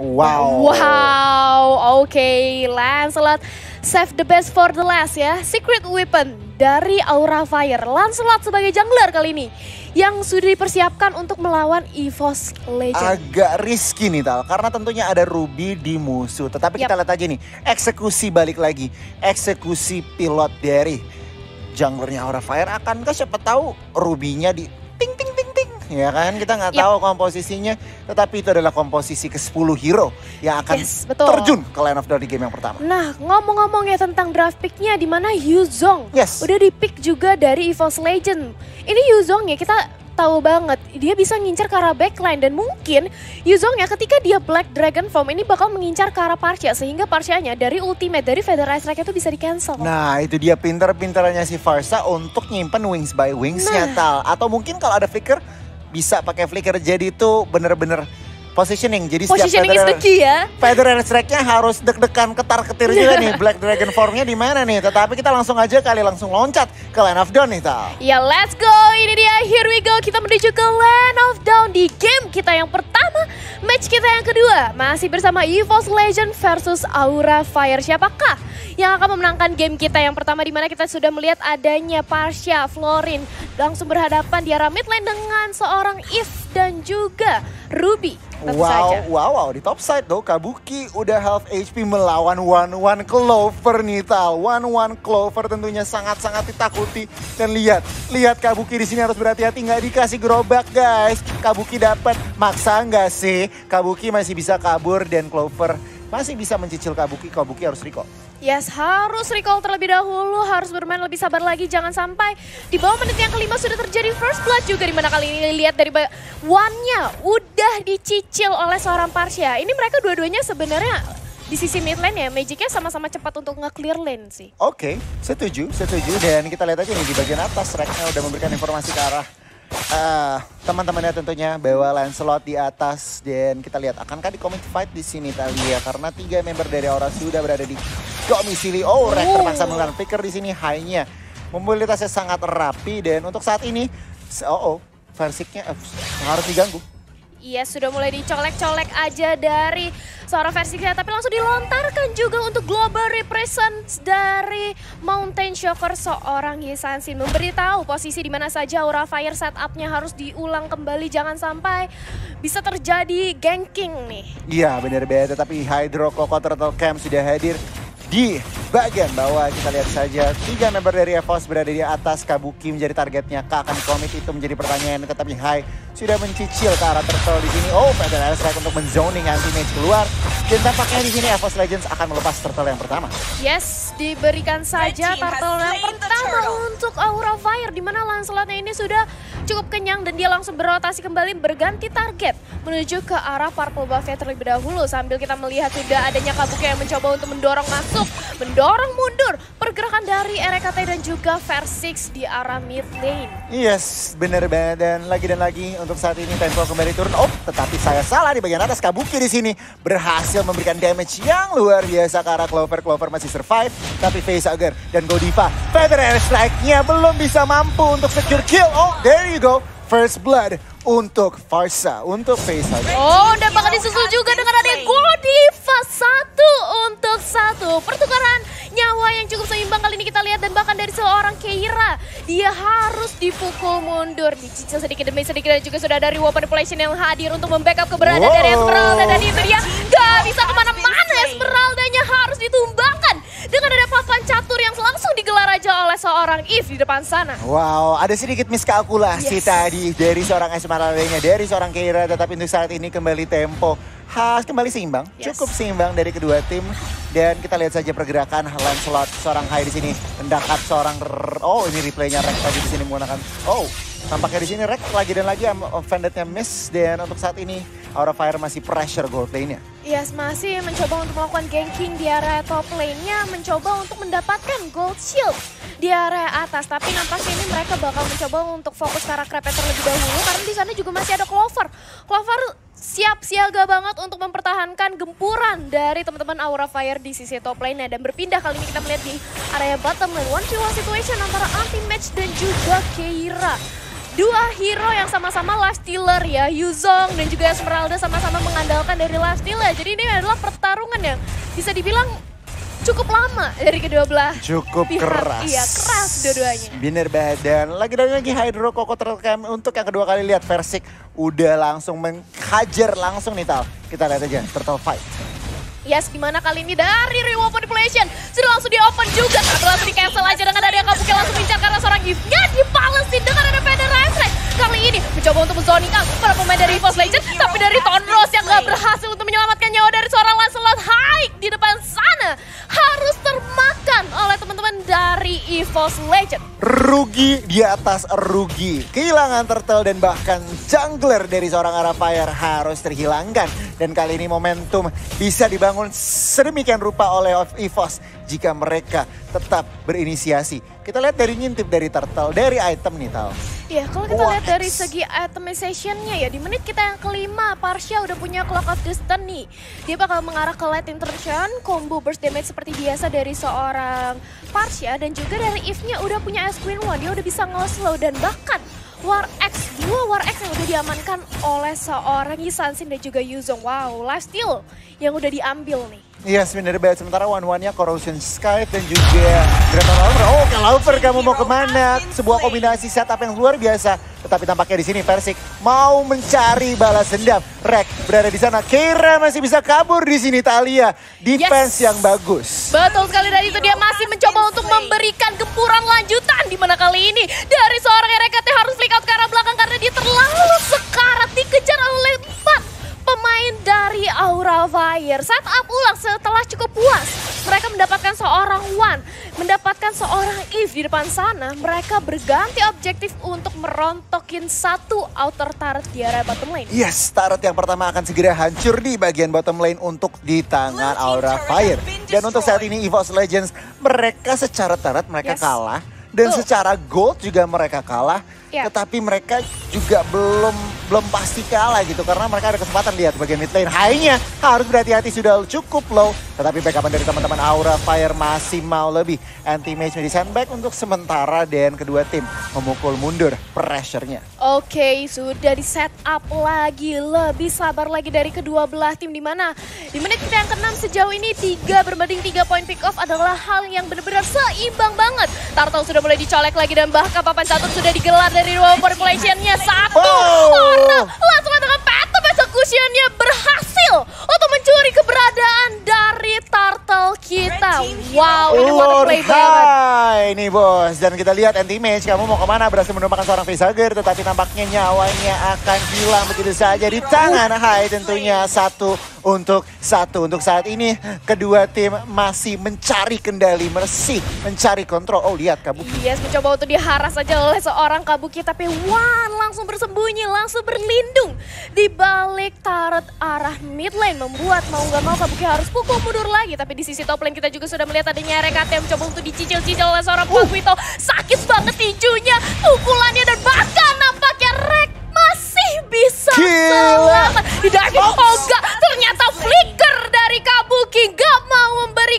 Wow. Wow, oke. Lancelot save the best for the last ya. Secret weapon dari Aura Fire. Lancelot sebagai jungler kali ini yang sudah dipersiapkan untuk melawan EVOS Legend. Agak risky nih Tal, karena tentunya ada Ruby di musuh. Tetapi kita lihat aja nih, eksekusi balik lagi. Eksekusi pilot dari junglernya Aura Fire. Akankah siapa tahu Ruby-nya di ting ting ting ting. Ya kan, kita nggak tahu komposisinya. Tetapi itu adalah komposisi ke-10 hero yang akan terjun ke Line of Dawn di game yang pertama. Nah, ngomong-ngomong ya tentang draft pick-nya, di mana Yuzong udah di-pick juga dari EVOS Legend. Ini Yuzong ya, kita tahu banget dia bisa ngincar ke arah backline dan mungkin Yuzong ya ketika dia Black Dragon Form ini bakal mengincar ke arah Parcia sehingga Parcia-nya dari ultimate dari Federalized Strike itu bisa di-cancel. Nah, itu dia pinter-pinternya si Pharsa untuk nyimpen Wings by Wings-nya Tal. Atau mungkin kalau ada flicker bisa pakai flicker, jadi itu bener-bener positioning. Jadi positioning is the key ya. Federal Strike-nya harus deg-degan ketar-ketir juga nih. Black Dragon Form-nya di mana nih? Tetapi kita langsung aja langsung loncat ke Line of Dawn nih Tal. Ya let's go, ini dia, here we go. Kita menuju ke Line of Dawn di game kita yang pertama. Match kita yang kedua masih bersama EVOS Legend versus Aura Fire. Siapakah yang akan memenangkan game kita yang pertama, di mana kita sudah melihat adanya Parcia, Florin langsung berhadapan di arah mid lane dengan seorang Eve dan juga Ruby. Wow, di top side tuh Kabuki udah half HP melawan 1-1 Clover nih Tal. 1-1 Clover tentunya sangat-sangat ditakuti. Dan lihat Kabuki di sini harus berhati-hati, nggak dikasih gerobak guys. Kabuki dapat, maksa nggak sih? Kabuki masih bisa kabur dan Clover masih bisa mencicil Kabuki harus recall. Yes, harus recall terlebih dahulu, harus bermain lebih sabar lagi, jangan sampai di bawah menit yang kelima sudah terjadi first blood juga, di mana kali ini lihat dari one-nya udah dicicil oleh seorang Parcia. Ini mereka dua-duanya sebenarnya di sisi mid lane ya, Magicnya sama-sama cepat untuk nge-clear lane sih. Oke, setuju. Dan kita lihat aja nih di bagian atas, Reknya udah memberikan informasi ke arah teman-temannya tentunya bahwa Lancelot di atas, dan kita lihat akankah di commit fight di sini Talia, karena 3 member dari Aura sudah berada di domisili. Rek terpaksa menggunakan flicker di sini, high-nya mobilitasnya sangat rapi, dan untuk saat ini Versiknya harus diganggu. Iya, sudah mulai dicolek-colek aja dari seorang Versiknya, tapi langsung dilontarkan juga untuk global represent dari Mountain Shocker. Seorang Yesansin memberitahu posisi di mana saja Aura Fire setupnya harus diulang kembali, jangan sampai bisa terjadi ganking nih. Iya benar-benar, tapi Hydro Coco Turtle Camp sudah hadir di bagian bawah. Kita lihat saja 3 member dari EVOS berada di atas. Kabuki menjadi targetnya, akan komit itu menjadi pertanyaan. Tetapi Hai sudah mencicil ke arah Turtle di sini. Federal Strike untuk menzoning anti-mage keluar. Dan tampaknya di sini EVOS Legends akan melepas Turtle yang pertama. Yes, diberikan saja Turtle yang pertama untuk Aura Fire, di mana Lancelotnya ini sudah cukup kenyang dan dia langsung berotasi kembali berganti target menuju ke arah Purple Buffet terlebih dahulu, sambil kita melihat sudah adanya Kabuki yang mencoba untuk mendorong masuk, mendorong mundur pergerakan dari RKT dan juga Versix di arah mid lane. Yes, bener banget, dan lagi untuk saat ini tempo kembali turun. Tetapi saya salah di bagian atas. Kabuki di sini berhasil memberikan damage yang luar biasa ke arah Clover. Clover masih survive, tapi Facehugger dan Godiva Federal Strike-nya belum bisa mampu untuk secure kill. There you go, first blood untuk Pharsa, untuk Facehugger. Dan bakal disusul juga dengan ada Godiva 1-1. Pertukaran nyawa yang cukup seimbang kali ini kita lihat, dan bahkan dari seorang Keira, dia harus dipukul mundur, dicicil sedikit demi sedikit, dan juga sudah dari War Manipulation yang hadir untuk membackup keberadaan dari Esmeralda, dan itu dia gak bisa kemana-mana. Esmeraldanya harus ditumbangkan dengan ada papan catur yang langsung digelar aja oleh seorang Eve di depan sana. Wow, ada sedikit miskalkulasi tadi dari seorang Esmeraldanya, dari seorang Keira, tetapi untuk saat ini kembali tempo kembali seimbang, cukup seimbang dari kedua tim. Dan kita lihat saja pergerakan Lancelot, seorang Hai di sini mendekat seorang ini replaynya Rek tadi di sini menggunakan tampaknya di sini Rek lagi dan lagi offendednya miss, dan untuk saat ini Aura Fire masih pressure gold lane-nya. Yes, masih mencoba untuk melakukan ganking di area top lane-nya, mencoba untuk mendapatkan gold shield di area atas, tapi nampaknya ini mereka bakal mencoba untuk fokus ke arah Crepet terlebih dahulu, karena di sana juga masih ada Clover. Clover siap siaga banget untuk mempertahankan gempuran dari teman-teman Aura Fire di sisi top lane-nya, dan berpindah kali ini kita melihat di area bottom lane 1v1 situation antara anti-match dan juga Keira. dua hero yang sama-sama life stealer ya. Yuzong dan juga Esmeralda sama-sama mengandalkan dari life stealer. Jadi ini adalah pertarungan yang bisa dibilang cukup lama dari kedua belah Cukup pihak. keras. Iya, keras dua-duanya. Bener badan. Lagi Hydro Koko terkam untuk yang kedua kali. Lihat Versik udah langsung menghajar langsung nih Tal. Kita lihat aja Turtle Fight. Yes, dimana kali ini dari Real Manipulation sudah langsung di-open juga, tapi langsung di-cancel aja dengan ada Kabuki langsung pincar karena seorang giftnya dibalesin dengan ada Federer. Kali ini mencoba untuk menzoning out para pemain dari EVOS Legends, tapi dari Tonros yang gak berhasil untuk menyelamatkan nyawa dari seorang Lancelot High di depan sana harus termakan oleh teman-teman dari EVOS Legends. Rugi di atas rugi. Kehilangan Turtle dan bahkan jungler dari seorang Arafire harus terhilangkan. Dan kali ini momentum bisa dibangun sedemikian rupa oleh EVOS jika mereka tetap berinisiasi. Kita lihat dari ngintip dari Turtle, dari item nih Tal. Ya, kalau kita lihat dari segi itemization-nya ya, di menit kita yang kelima, Parsha udah punya Clock of Destiny. Dia bakal mengarah ke late interaction, combo burst damage seperti biasa dari seorang Parsha. Dan juga dari Eve-nya udah punya Ice Queen One, dia udah bisa nge-slow dan bahkan War X, dua War X yang udah diamankan oleh seorang Yisansin dan juga Yuzong. Wow, lifesteal yang udah diambil nih. Yes, bener banget. Sementara one-one-nya Corrosion Sky dan juga Dragon Lauper. Oh, Lauper kamu mau kemana? Sebuah kombinasi setup yang luar biasa. Tetapi tampaknya di sini Versik mau mencari balas dendam. Rek berada di sana. Keira masih bisa kabur di sini Thalia. Defense yang bagus. Betul sekali, dari itu dia masih mencoba untuk memberikan gempuran lanjutan. Di mana kali ini dari seorang RKT harus flick out ke arah belakang karena dia terlalu sekarat dikejar oleh 4 pemain dari Aura Fire. Saat up ulang setelah cukup puas, mereka mendapatkan seorang One, mendapatkan seorang Eve di depan sana. Mereka berganti objektif untuk merontokin satu outer turret di area bottom lane. Yes, turret yang pertama akan segera hancur di bagian bottom lane untuk di tangan Aura Fire. Dan untuk saat ini EVOS Legends, mereka secara turret mereka kalah. Dan secara gold juga mereka kalah. Tetapi mereka juga belum pasti kalah gitu. Karena mereka ada kesempatan lihat bagian mid lane. High-nya harus berhati-hati, sudah cukup low. Tetapi backupan dari teman-teman Aura Fire masih mau lebih. Anti-mage di sandbag untuk sementara. Dan kedua tim memukul mundur pressure-nya. Oke, sudah di set up lagi. Lebih sabar lagi dari kedua belah tim. Dimana di menit kita yang ke-6 sejauh ini 3 berbanding 3 poin pick off adalah hal yang benar-benar seimbang banget. Turtle sudah mulai dicolek lagi dan bahkan papan catur sudah digelar dari Real Manipulation-nya satu. Orang langsung dengan Phantom Execution-nya berhasil untuk mencuri keberadaan dari Turtle kita. Wow, ini wordplay banget. Ini bos, dan kita lihat anti-mage, kamu mau kemana? Berhasil menumpahkan seorang facehugger, tetapi nampaknya nyawanya akan hilang begitu saja di tangan High tentunya. Satu untuk saat ini kedua tim masih mencari kendali, masih mencari kontrol. Oh lihat Kabuki. Yes, mencoba untuk diharas saja oleh seorang Kabuki, tapi One langsung bersembunyi, langsung berlindung di balik turret arah mid lane, membuat mau nggak mau Kabuki harus pukul mundur lagi. Tapi di sisi top lane kita juga sudah melihat adanya RKT yang mencoba untuk dicicil-cicil oleh seorang Pakuito. Sakit banget tinjunya, pukulannya, dan bahkan nampaknya Rek masih bisa selamat. Di diving enggak, ternyata flicker dari Kabuki gak mau memberi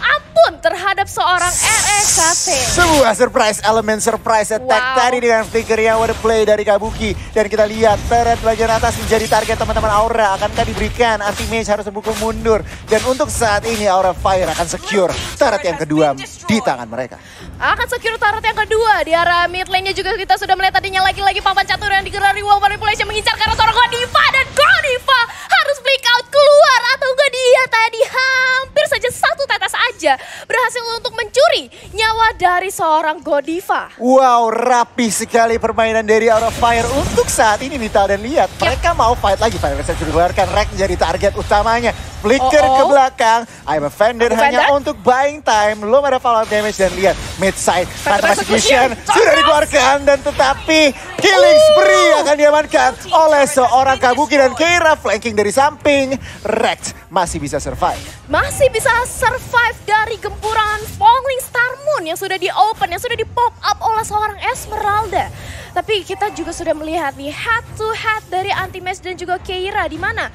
ampun terhadap seorang RKT. Sebuah surprise attack tadi dengan flicker yang wordplay dari Kabuki. Dan kita lihat turret bagian atas menjadi target teman-teman Aura. Akankah diberikan? Anti-mage harus memukul mundur. Dan untuk saat ini Aura Fire akan secure turret yang kedua di tangan mereka. Akan secure turret yang kedua di arah mid lane-nya juga kita sudah melihat tadinya lagi-lagi papan catur yang digelar Real Manipulation mengincar karena seorang Godiva, dan Godiva harus flick out keluar, atau enggak dia tadi hampir saja satu tetes aja berhasil untuk mencuri nyawa dari seorang Godiva. Wow, rapi sekali permainan dari Aura Fire untuk saat ini Nita. Dan lihat mereka mau fight lagi. Fire Reset sudah dikeluarkan, Rek menjadi target utamanya. Flicker ke belakang, I'm offended hanya untuk buying time. Belum ada fallout damage, dan lihat mid side Phantom Execution sudah dikeluarkan. Dan tetapi killing spree akan diamankan oleh seorang Kabuki, dan Keira flanking dari samping. Rex masih bisa survive. Masih bisa survive dari gempuran Falling Star Moon yang sudah di-open, yang sudah di-pop up oleh seorang Esmeralda. Tapi kita juga sudah melihat nih head to head dari Anti-Mage dan juga Keira, di mana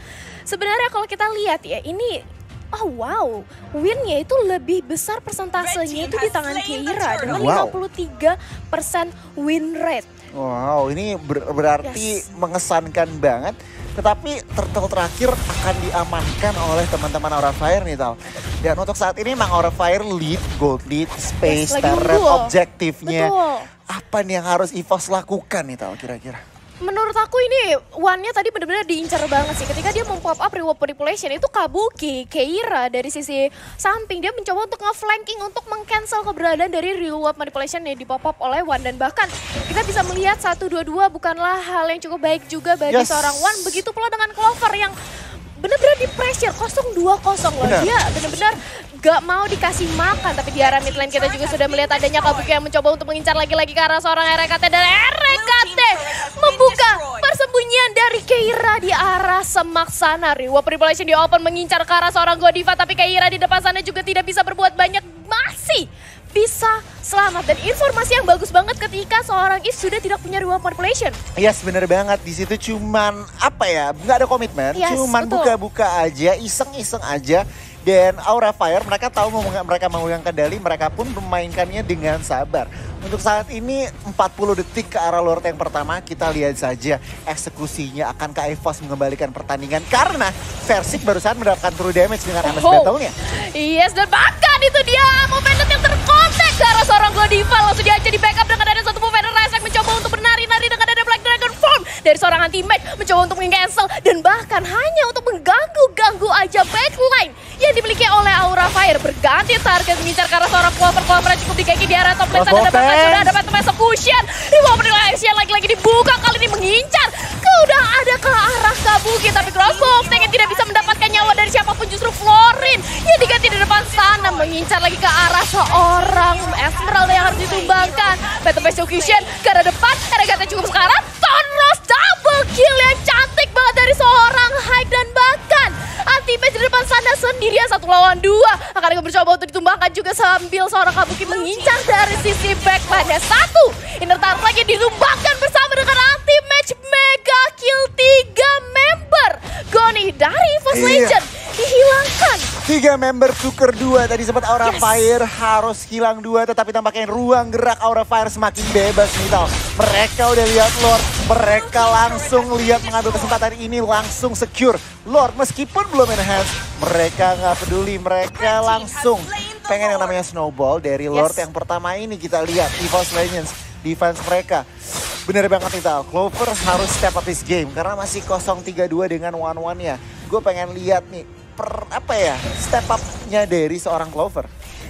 sebenarnya kalau kita lihat ya, ini Oh wow, win-nya itu lebih besar persentasenya itu di tangan Keira dengan 53% win rate. Wow, ini berarti mengesankan banget. Tetapi turtle terakhir akan diamankan oleh teman-teman Aura Fire nih Tal. Dan untuk saat ini memang Aura Fire lead, gold lead, space, turret, objektifnya. Apa nih yang harus EVOS lakukan nih Tal kira-kira? Menurut aku ini one-nya tadi benar-benar diincar banget sih. Ketika dia mem-pop up reward manipulation itu Kabuki, Keira dari sisi samping. Dia mencoba untuk nge-flanking untuk meng-cancel keberadaan dari reward manipulation yang di-pop up oleh One. Dan bahkan kita bisa melihat 1-2-2 bukanlah hal yang cukup baik juga bagi seorang One. Begitu pula dengan Clover yang benar-benar di pressure 0-2-0 loh. Dia benar-benar gak mau dikasih makan. Tapi di arah mid lane kita juga sudah melihat adanya Kabuki yang mencoba untuk mengincar lagi-lagi ke arah seorang RKT. Dan RKT membuka persembunyian dari Keira di arah semak sana. Reward manipulation di open mengincar ke arah seorang Godiva. Tapi Keira di depan sana juga tidak bisa berbuat banyak. Masih bisa selamat. Dan informasi yang bagus banget ketika seorang Is sudah tidak punya reward manipulation. Yes, bener banget. Di situ cuman apa ya, nggak ada komitmen. Cuman buka-buka aja, iseng-iseng aja. Dan Aura Fire mereka tahu mereka memegang kendali, mereka pun memainkannya dengan sabar. Untuk saat ini 40 detik ke arah Lord yang pertama, kita lihat saja eksekusinya akankah EVOS mengembalikan pertandingan. Karena Versik barusan mendapatkan true damage dengan MS Battle-nya. Yes, dan bahkan itu dia momentum yang terkontek ke arah seorang Godiva. Langsung dia aja di backup dengan ada satu movement Razak mencoba untuk menari-nari dengan ada Black Dragon Form dari seorang anti-match. Mencoba untuk meng-cancel dan bahkan hanya untuk mengganggu aja backline yang dimiliki oleh Aura Fire. Berganti target mengincar ke arah seorang Clover yang cukup digagi di arah top lane. Sudah dapat execution. Reward manipulation lagi-lagi dibuka, kali ini mengincar. Udah ada ke arah Kabuki, tapi crossbow yang tidak bisa mendapatkan nyawa dari siapapun, justru Florin yang diganti di depan sana. Mengincar lagi ke arah seorang Esmeralda yang harus ditumbangkan. Battle execution ke arah depan, RKT cukup sekarang. Tonros double kill yang cantik banget dari seorang Hyde. Dan bahkan anti-match di depan sana sendirian 1 lawan 2. Akan mencoba untuk ditumbangkan juga sambil seorang Kabuki mengincar dari sisi backline. Satu inner turret lagi ditumbangkan bersama dengan anti-match. Mega kill 3 member Goni dari EVOS Legend dihilangkan. 3 member tuker 2. Tadi sempat Aura Fire harus hilang 2. Tetapi tampaknya ruang gerak Aura Fire semakin bebas nih Tal. Mereka udah lihat Lord. Mereka langsung lihat mengambil kesempatan ini. Langsung secure Lord meskipun belum enhance. Mereka nggak peduli. Mereka langsung pengen yang namanya snowball dari Lord yang pertama ini. Kita lihat EVOS Legends defense mereka. Bener banget nih Tal, Clover harus step up this game karena masih 0-3-2 dengan one-one-nya. Gue pengen lihat nih step up-nya dari seorang Clover.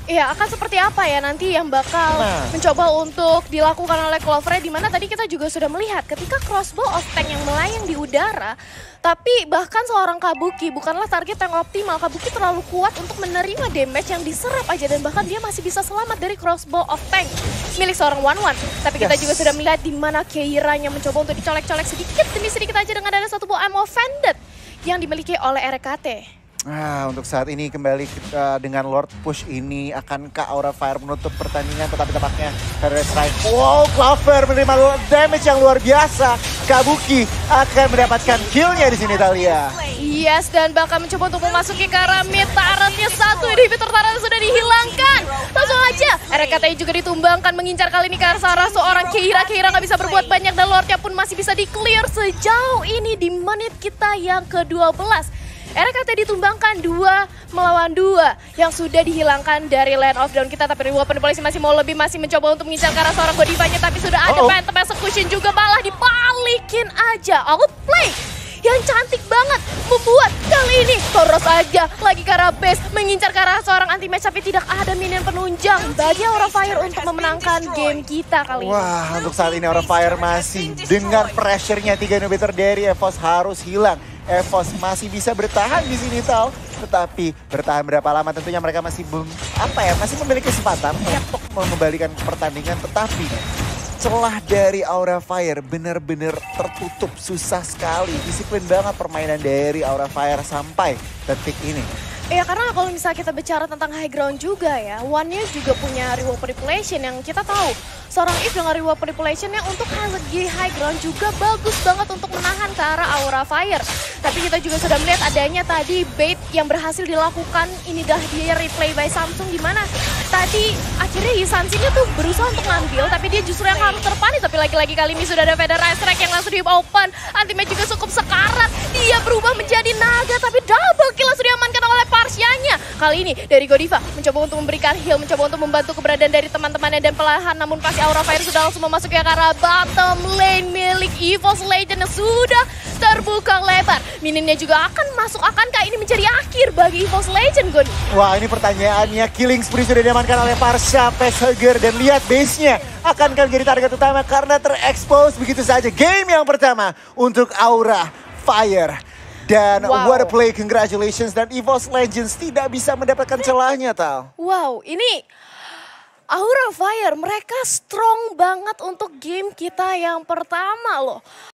Iya, akan seperti apa ya nanti yang bakal mencoba untuk dilakukan oleh Clover, di mana tadi kita juga sudah melihat ketika crossbow of tank yang melayang di udara, tapi bahkan seorang Kabuki bukanlah target yang optimal. Kabuki terlalu kuat untuk menerima damage yang diserap aja, dan bahkan dia masih bisa selamat dari crossbow of tank milik seorang One-One. Tapi kita juga sudah melihat di mana Keira-nya mencoba untuk dicolek-colek sedikit demi sedikit aja dengan ada satu buah ammo offended yang dimiliki oleh RKT. Nah, untuk saat ini kembali kita dengan Lord push ini. Akankah Aura Fire menutup pertandingan? Tetapi tampaknya Paradise Strike. Wow, Clover menerima damage yang luar biasa. Kabuki akan mendapatkan killnya di sini Talia. Yes, dan bahkan mencoba untuk memasuki ke arah mid. Turretnya satu, inhibitor turret sudah dihilangkan. Langsung aja RKT juga ditumbangkan, mengincar kali ini ke arah seorang Keira. Keira nggak bisa berbuat banyak dan Lordnya pun masih bisa di-clear sejauh ini di menit kita yang ke-12. RKT ditumbangkan 2 melawan 2 yang sudah dihilangkan dari Land of Dawn kita. Tapi reward polisi masih mau lebih, masih mencoba untuk mengincar ke arah seorang Godivanya. Tapi sudah ada phantom execution juga, malah dibalikin aja. Outplay yang cantik banget membuat kali ini Toros aja lagi ke arah base, mengincar ke arah seorang anti-match. Tapi tidak ada minion penunjang bagi Aura Fire untuk memenangkan game kita kali ini. Wah, untuk saat ini Aura Fire masih dengan pressure-nya 3 inhibitor dari EVOS harus hilang. EVOS masih bisa bertahan di sini Tal, tetapi bertahan berapa lama tentunya mereka masih masih memiliki kesempatan untuk mengembalikan pertandingan. Tetapi celah dari Aura Fire benar-benar tertutup, susah sekali. Disiplin banget permainan dari Aura Fire sampai detik ini. Ya karena kalau misalnya kita bicara tentang high ground juga ya, One-nya juga punya reward manipulation yang kita tahu. Seorang Eve dengan reward manipulation yang untuk segi high ground juga bagus banget untuk menahan ke arah Aura Fire. Tapi kita juga sudah melihat adanya tadi bait yang berhasil dilakukan, ini dah dia replay by Samsung di mana tadi akhirnya Hisansin tuh berusaha untuk ngambil tapi dia justru yang harus terpanis. Tapi lagi-lagi kali ini sudah ada Feather Strike yang langsung di open. Ultimate juga cukup sekarat, dia berubah menjadi naga tapi double kill langsung diamankan oleh Parsianya. Kali ini dari Godiva mencoba untuk memberikan heal, mencoba untuk membantu keberadaan dari teman-temannya dan perlahan namun pasti Aura Fire sudah langsung memasuki ke arah bottom lane milik EVOS Legend yang sudah terbuka lebar. Minionnya juga akan masuk, akankah ini menjadi akhir bagi EVOS Legend, Gon? Wah, ini pertanyaannya. Killing Spree sudah diamankan oleh Parsha, Facehugger, dan lihat base-nya akankah menjadi target utama karena terekspos begitu saja. Game yang pertama untuk Aura Fire. Dan what a play, congratulations. Dan EVOS Legends tidak bisa mendapatkan celahnya, Tal. Wow, ini Aura Fire, mereka strong banget untuk game kita yang pertama loh.